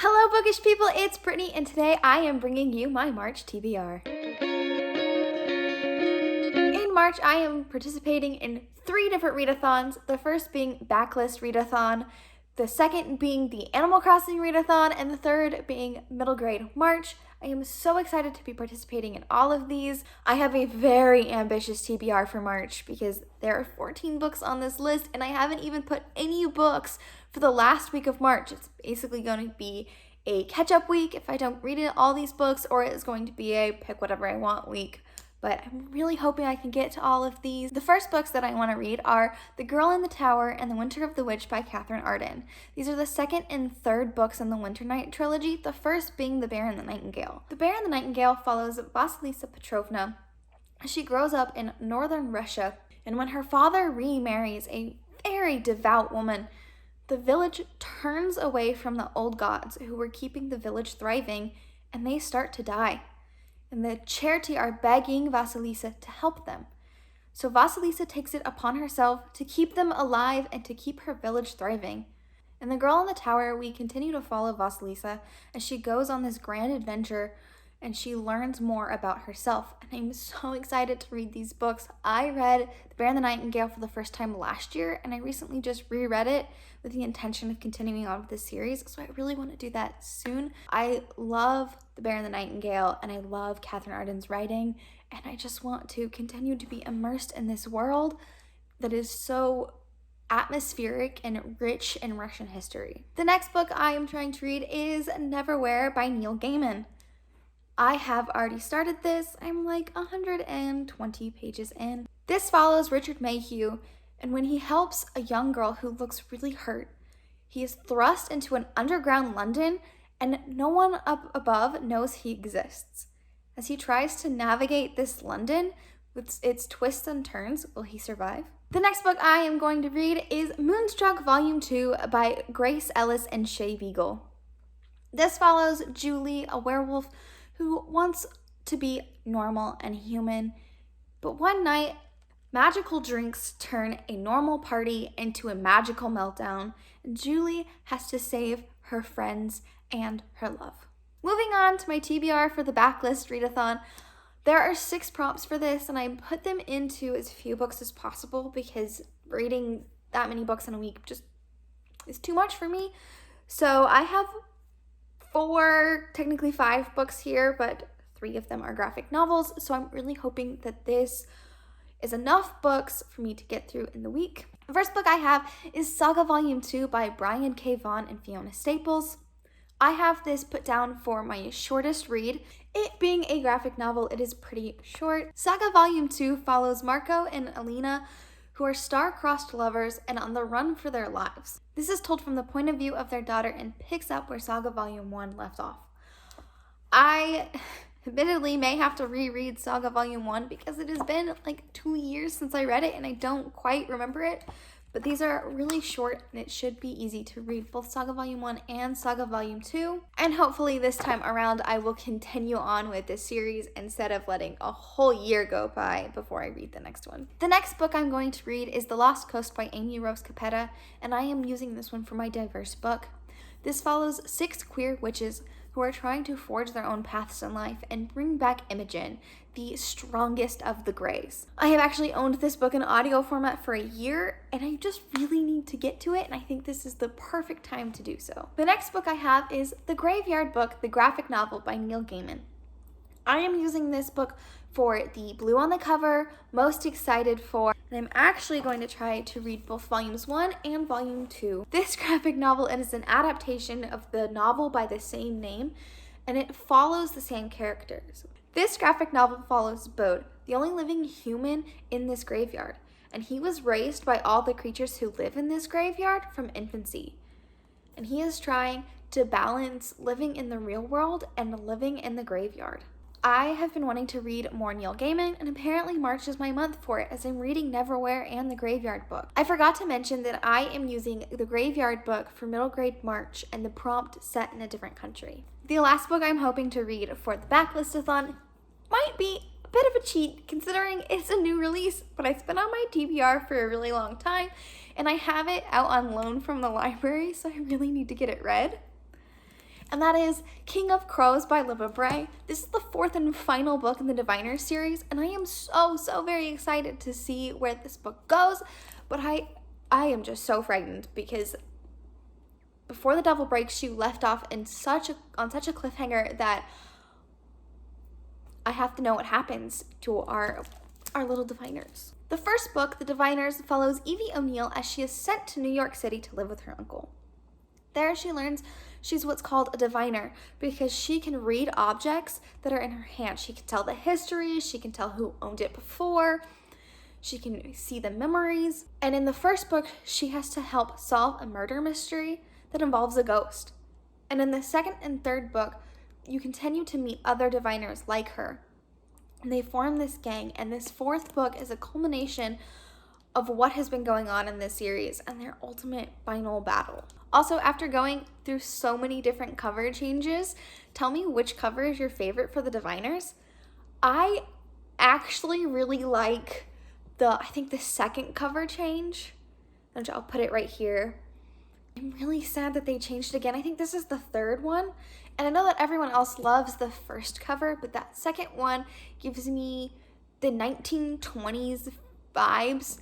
Hello bookish people, it's Brittany and today I am bringing you my March TBR. In March I am participating in 3 different readathons, the first being Backlist Readathon, the second being the Animal Crossing Readathon, and the third being Middle Grade March. I am so excited to be participating in all of these. I have a very ambitious TBR for March because there are 14 books on this list and I haven't even put any books for the last week of March. It's basically going to be a catch-up week if I don't read all these books, or it's going to be a pick whatever I want week. But I'm really hoping I can get to all of these. The first books that I want to read are The Girl in the Tower and The Winter of the Witch by Catherine Arden. These are the second and third books in the Winter Night trilogy, the first being The Bear and the Nightingale. The Bear and the Nightingale follows Vasilisa Petrovna as she grows up in northern Russia, and when her father remarries a very devout woman, the village turns away from the old gods who were keeping the village thriving, and they start to die. And the charity are begging Vasilisa to help them. So Vasilisa takes it upon herself to keep them alive and to keep her village thriving. In The Girl in the Tower, we continue to follow Vasilisa as she goes on this grand adventure and she learns more about herself. And I'm so excited to read these books. I read The Bear and the Nightingale for the first time last year, and I recently just reread it with the intention of continuing on with this series, so I really want to do that soon. I love The Bear and the Nightingale, and I love Catherine Arden's writing, and I just want to continue to be immersed in this world that is so atmospheric and rich in Russian history. The next book I am trying to read is Neverwhere by Neil Gaiman. I have already started this. I'm like 120 pages in. This follows Richard Mayhew, and when he helps a young girl who looks really hurt, he is thrust into an underground London and no one up above knows he exists. As he tries to navigate this London with its twists and turns, will he survive? The next book I am going to read is Moonstruck Volume 2 by Grace Ellis and Shay Beagle. This follows Julie, a werewolf who wants to be normal and human, but one night, magical drinks turn a normal party into a magical meltdown, and Julie has to save her friends and her love. Moving on to my TBR for the Backlist Readathon. There are 6 prompts for this, and I put them into as few books as possible because reading that many books in a week just is too much for me. So I have 4, technically 5 books here, but 3 of them are graphic novels, so I'm really hoping that this is enough books for me to get through in the week. The first book I have is Saga Volume 2 by Brian K. Vaughan and Fiona Staples. I have this put down for my shortest read. It being a graphic novel, it is pretty short. Saga Volume 2 follows Marco and Alina, who are star-crossed lovers and on the run for their lives. This is told from the point of view of their daughter and picks up where Saga Volume 1 left off. I admittedly may have to reread Saga Volume 1 because it has been like 2 years since I read it and I don't quite remember it, but these are really short and it should be easy to read both Saga Volume 1 and Saga Volume 2. And hopefully this time around I will continue on with this series instead of letting a whole year go by before I read the next one. The next book I'm going to read is The Lost Coast by Amy Rose Capetta, and I am using this one for my diverse book. This follows 6 queer witches who are trying to forge their own paths in life and bring back Imogen, the strongest of the Greys. I have actually owned this book in audio format for a year, and I just really need to get to it, and I think this is the perfect time to do so. The next book I have is The Graveyard Book, the graphic novel by Neil Gaiman. I am using this book for the blue on the cover, most excited for, and I'm actually going to try to read both volumes 1 and volume 2. This graphic novel is an adaptation of the novel by the same name, and it follows the same characters. This graphic novel follows Bode, the only living human in this graveyard, and he was raised by all the creatures who live in this graveyard from infancy. And he is trying to balance living in the real world and living in the graveyard. I have been wanting to read more Neil Gaiman, and apparently March is my month for it as I'm reading Neverwhere and The Graveyard Book. I forgot to mention that I am using The Graveyard Book for middle grade March and the prompt set in a different country. The last book I'm hoping to read for the Backlistathon might be a bit of a cheat considering it's a new release, but it's been on my TBR for a really long time and I have it out on loan from the library, so I really need to get it read. and that is King of Crows by Libba Bray. This is the fourth and final book in the Diviners series, and I am so very excited to see where this book goes, but I am just so frightened because Before the Devil Breaks You left off on such a cliffhanger that I have to know what happens to our little diviners. The first book, The Diviners, follows Evie O'Neill as she is sent to New York City to live with her uncle. There she learns she's what's called a diviner because she can read objects that are in her hand. She can tell the history, she can tell who owned it before, she can see the memories. And in the first book, she has to help solve a murder mystery that involves a ghost. And in the second and third book, you continue to meet other diviners like her. And they form this gang, and this fourth book is a culmination of what has been going on in this series and their ultimate final battle. Also, after going through so many different cover changes, tell me which cover is your favorite for the Diviners. I actually really like I think the second cover change. And I'll put it right here. I'm really sad that they changed it again. I think this is the third one. And I know that everyone else loves the first cover, but that second one gives me the 1920s vibes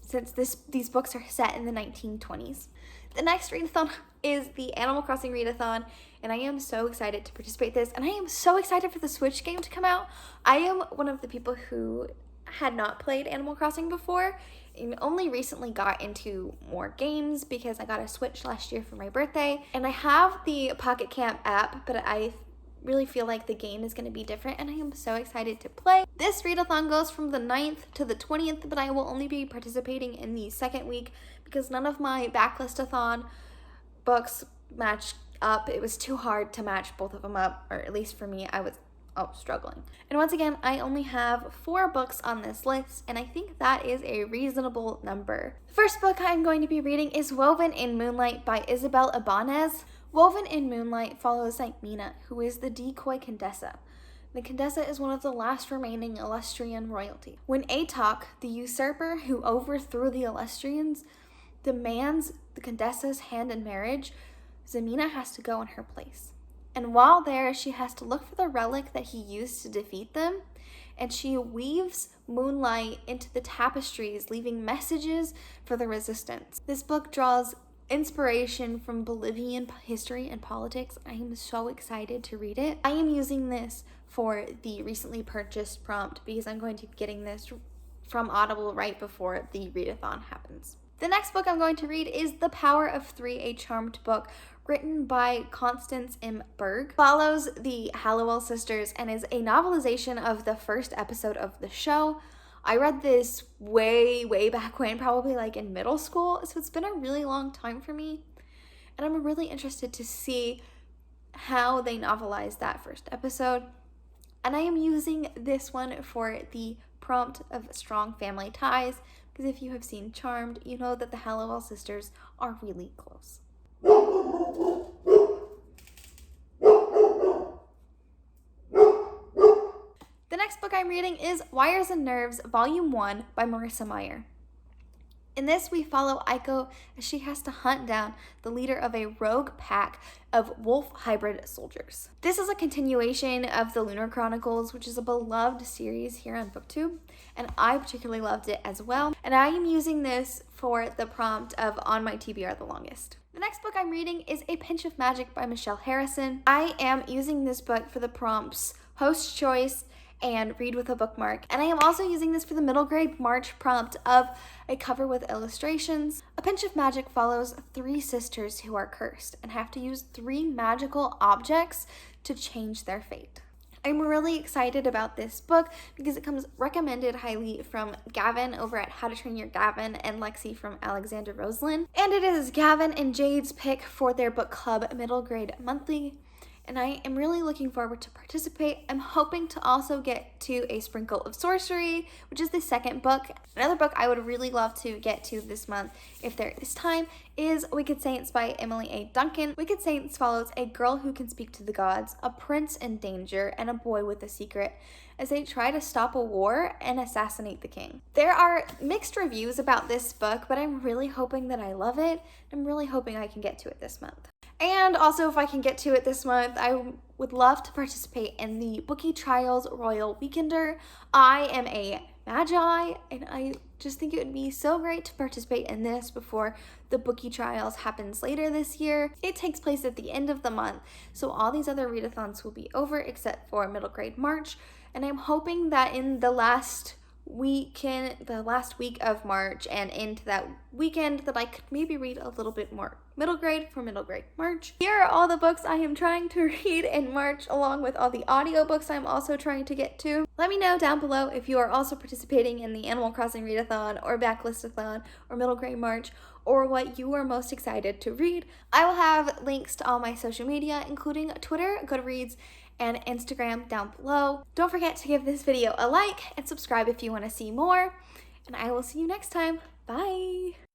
since these books are set in the 1920s. The next readathon is the Animal Crossing Readathon, and I am so excited to participate in this, and I am so excited for the Switch game to come out. I am one of the people who had not played Animal Crossing before and only recently got into more games because I got a Switch last year for my birthday, and I have the Pocket Camp app, but I really feel like the game is going to be different, and I am so excited to play. This readathon goes from the 9th to the 20th, but I will only be participating in the second week because none of my Backlistathon books matched up. It was too hard to match both of them up, or at least for me, I was struggling. And once again, I only have 4 books on this list, and I think that is a reasonable number. The first book I'm going to be reading is Woven in Moonlight by Isabel Ibanez. Woven in Moonlight follows Mina, who is the decoy Condessa. The Condessa is one of the last remaining Illustrian royalty. When Atok, the usurper who overthrew the Illustrians, demands the Condessa's hand in marriage, Zemina has to go in her place. And while there, she has to look for the relic that he used to defeat them, and she weaves moonlight into the tapestries, leaving messages for the resistance. This book draws inspiration from Bolivian history and politics. I am so excited to read it. I am using this for the recently purchased prompt because I'm going to be getting this from Audible right before the readathon happens. The next book I'm going to read is The Power of Three, a Charmed book written by Constance M. Berg. Follows the Hallowell sisters and is a novelization of the first episode of the show. I read this way back when, probably like in middle school, so it's been a really long time for me, and I'm really interested to see how they novelize that first episode. And I am using this one for the prompt of strong family ties, because if you have seen Charmed, you know that the Hallowell sisters are really close. The next book I'm reading is Wires and Nerves, Volume 1 by Marissa Meyer. In this, we follow Aiko as she has to hunt down the leader of a rogue pack of wolf hybrid soldiers. This is a continuation of the Lunar Chronicles, which is a beloved series here on BookTube, and I particularly loved it as well. And I am using this for the prompt of On My TBR the Longest. The next book I'm reading is A Pinch of Magic by Michelle Harrison. I am using this book for the prompts Host Choice and Read with a Bookmark. And I am also using this for the middle grade March prompt of a cover with illustrations. A Pinch of Magic follows 3 sisters who are cursed and have to use 3 magical objects to change their fate. I'm really excited about this book because it comes recommended highly from Gavin over at How to Train Your Gavin and Lexi from Alexander Roseland. And it is Gavin and Jade's pick for their book club middle grade monthly. And I am really looking forward to participate. I'm hoping to also get to A Sprinkle of Sorcery, which is the second book. Another book I would really love to get to this month, if there is time, is Wicked Saints by Emily A. Duncan. Wicked Saints follows a girl who can speak to the gods, a prince in danger, and a boy with a secret as they try to stop a war and assassinate the king. There are mixed reviews about this book, but I'm really hoping that I love it. I'm really hoping I can get to it this month. And also, if I can get to it this month, I would love to participate in the Bookie Trials Royal Weekender. I am a Magi, and I just think it would be so great to participate in this before the Bookie Trials happens later this year. It takes place at the end of the month, so all these other readathons will be over except for middle grade March, and I'm hoping that in the last week of March and into that weekend that I could maybe read a little bit more middle grade for middle grade March. Here are all the books I am trying to read in March, along with all the audiobooks I'm also trying to get to. Let me know down below if you are also participating in the Animal Crossing Readathon or Backlistathon or middle grade March, or what you are most excited to read. I will have links to all my social media, including Twitter, Goodreads, and Instagram down below. Don't forget to give this video a like and subscribe if you want to see more, and I will see you next time. Bye!